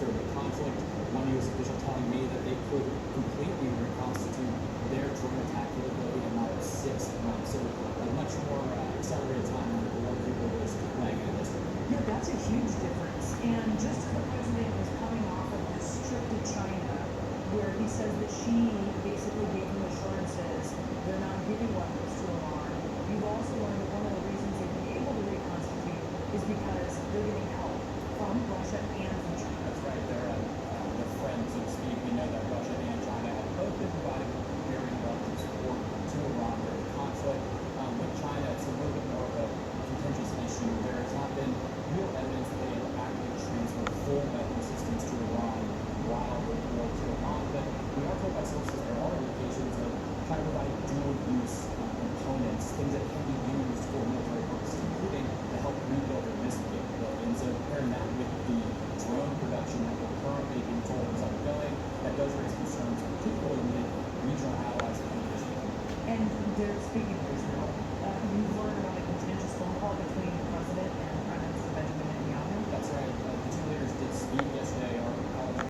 after the conflict. One U.S. official telling me that they could completely reconstitute their drone attack capability in a matter of 6 months. So a much more accelerated timeline than what people was planning at this point. Yeah, that's a huge difference. And just as the president was coming off of this trip to China, where he says that she basically gave him assurances they're not giving weapons to Iran, you've also learned that one of the reasons they've been able to reconstitute is because they're getting help from Russia and from China. That's right. They're friends, so to speak. We know that Russia and China have both been providing very relative support to Iran during the conflict. With China, it's a little bit more of a contentious issue. There has not been real evidence that they have actually transferred full weapon systems to Iran while the war to Iran. But we are told by sources there are indications of trying to provide dual-use components, things that can be used for military purposes, including to help rebuild their missile capability. And so comparing that with the drone production that we're currently being told is ongoing, that does raise concerns, particularly with regional allies of the Israel. And they're speaking